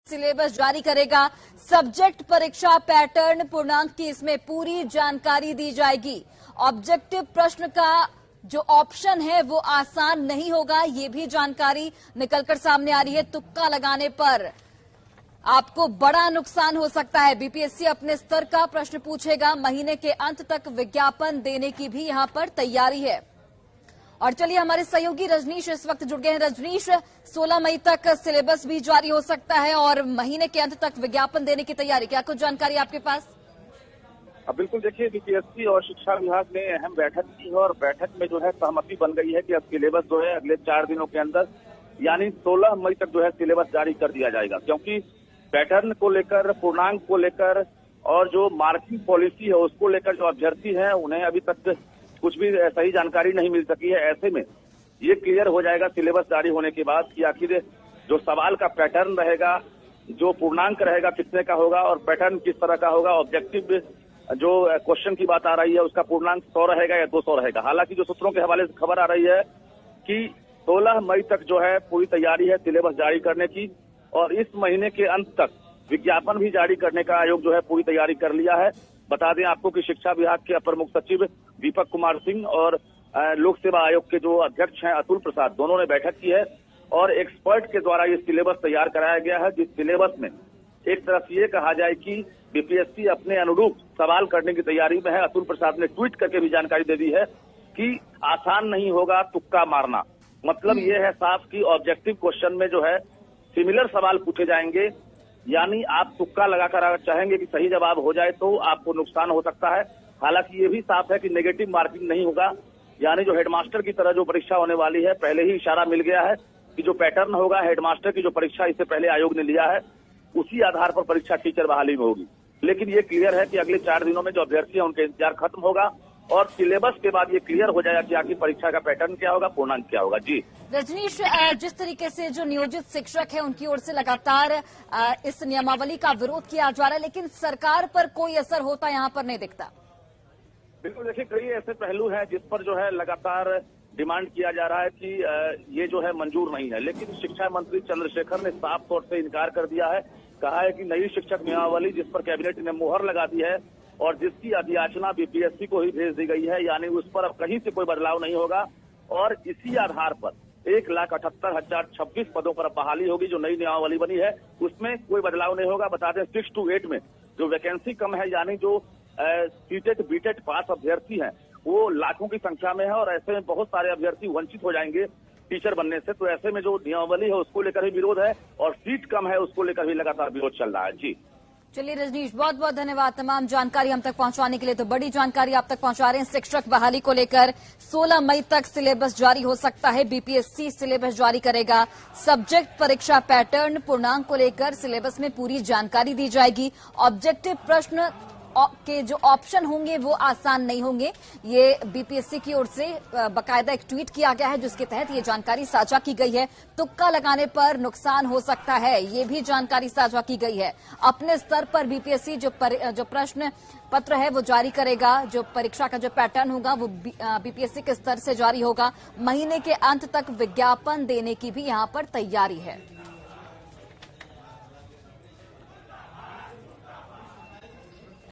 Syllabus जारी करेगा। Subject परीक्षा पैटर्न पूर्णांक की इसमें पूरी जानकारी दी जाएगी। ऑब्जेक्टिव प्रश्न का जो ऑप्शन है वो आसान नहीं होगा, ये भी जानकारी निकलकर सामने आ रही है। तुक्का लगाने पर आपको बड़ा नुकसान हो सकता है। बीपीएससी अपने स्तर का प्रश्न पूछेगा। महीने के अंत तक विज्ञापन देने की भी यहां पर तैयारी है। और चलिए, हमारे सहयोगी रजनीश इस वक्त जुड़ गए हैं। रजनीश, 16 मई तक सिलेबस भी जारी हो सकता है और महीने के अंत तक विज्ञापन देने की तैयारी, क्या कुछ जानकारी आपके पास? बिल्कुल, देखिए, बीपीएससी और शिक्षा विभाग ने अहम बैठक की है और बैठक में जो है सहमति बन गई है कि अब सिलेबस जो है अगले 4 दिनों के अंदर यानी 16 मई तक जो है सिलेबस जारी कर दिया जाएगा। क्योंकि पैटर्न को लेकर, पूर्णांक को लेकर और जो मार्किंग पॉलिसी है उसको लेकर जो अभ्यर्थी हैं उन्हें अभी तक कुछ भी सही जानकारी नहीं मिल सकी है। ऐसे में ये क्लियर हो जाएगा सिलेबस जारी होने के बाद कि आखिर जो सवाल का पैटर्न रहेगा, जो पूर्णांक रहेगा कितने का होगा और पैटर्न किस तरह का होगा। ऑब्जेक्टिव जो क्वेश्चन की बात आ रही है उसका पूर्णांक 100 रहेगा या 200 रहेगा। हालांकि जो सूत्रों के हवाले से खबर आ रही है कि 16 मई तक जो है पूरी तैयारी है सिलेबस जारी करने की और इस महीने के अंत तक विज्ञापन भी जारी करने का आयोग जो है पूरी तैयारी कर लिया है। बता दें आपको कि शिक्षा विभाग के अपर मुख्य सचिव दीपक कुमार सिंह और लोक सेवा आयोग के जो अध्यक्ष हैं अतुल प्रसाद, दोनों ने बैठक की है और एक्सपर्ट के द्वारा ये सिलेबस तैयार कराया गया है। जिस सिलेबस में एक तरफ ये कहा जाए कि बीपीएससी अपने अनुरूप सवाल करने की तैयारी में है। अतुल प्रसाद ने ट्वीट करके भी जानकारी दे दी है कि आसान नहीं होगा तुक्का मारना। मतलब ये है साफ कि ऑब्जेक्टिव क्वेश्चन में जो है सिमिलर सवाल पूछे जाएंगे, यानी आप तुक्का लगाकर अगर चाहेंगे कि सही जवाब हो जाए तो आपको नुकसान हो सकता है। हालांकि ये भी साफ है कि नेगेटिव मार्किंग नहीं होगा, यानी जो हेडमास्टर की तरह जो परीक्षा होने वाली है, पहले ही इशारा मिल गया है कि जो पैटर्न होगा हेडमास्टर की जो परीक्षा इससे पहले आयोग ने लिया है उसी आधार पर परीक्षा टीचर बहाली में होगी। लेकिन ये क्लियर है कि अगले 4 दिनों में जो अभ्यर्थी है उनका इंतजार खत्म होगा और सिलेबस के बाद ये क्लियर हो जाएगा कि आखिर परीक्षा का पैटर्न क्या होगा, पूर्णांक क्या होगा। जी रजनीश, जिस तरीके से जो नियोजित शिक्षक है उनकी ओर से लगातार इस नियमावली का विरोध किया जा रहा है, लेकिन सरकार पर कोई असर होता यहाँ पर नहीं दिखता। बिल्कुल, देखिए, कई ऐसे पहलू हैं जिस पर जो है लगातार डिमांड किया जा रहा है कि ये जो है मंजूर नहीं है। लेकिन शिक्षा मंत्री चंद्रशेखर ने साफ तौर से इनकार कर दिया है। कहा है कि नई शिक्षक नियमावली जिस पर कैबिनेट ने मुहर लगा दी है और जिसकी अधियाचना बीपीएससी को ही भेज दी गई है, यानी उस पर अब कहीं से कोई बदलाव नहीं होगा और इसी आधार पर 1,78,026 पदों पर बहाली होगी। जो नई नियमावली बनी है उसमें कोई बदलाव नहीं होगा। बता दें 6 to 8 में जो वैकेंसी कम है, यानी जो सीटेट बीटेट पास अभ्यर्थी हैं वो लाखों की संख्या में है और ऐसे में बहुत सारे अभ्यर्थी वंचित हो जाएंगे टीचर बनने से। तो ऐसे में जो नियमावली है उसको लेकर भी विरोध है और सीट कम है उसको लेकर भी लगातार विरोध चल रहा है। जी चलिए रजनीश, बहुत बहुत धन्यवाद तमाम जानकारी हम तक पहुंचाने के लिए। तो बड़ी जानकारी आप तक पहुंचा रहे हैं शिक्षक बहाली को लेकर। 16 मई तक सिलेबस जारी हो सकता है। बीपीएससी सिलेबस जारी करेगा। सब्जेक्ट परीक्षा पैटर्न पूर्णांक को लेकर सिलेबस में पूरी जानकारी दी जाएगी। ऑब्जेक्टिव प्रश्न के जो ऑप्शन होंगे वो आसान नहीं होंगे। ये बीपीएससी की ओर से बकायदा एक ट्वीट किया गया है जिसके तहत ये जानकारी साझा की गई है। तुक्का लगाने पर नुकसान हो सकता है, ये भी जानकारी साझा की गई है। अपने स्तर पर बीपीएससी जो प्रश्न पत्र है वो जारी करेगा। जो परीक्षा का जो पैटर्न होगा वो बीपीएससी के स्तर से जारी होगा। महीने के अंत तक विज्ञापन देने की भी यहाँ पर तैयारी है।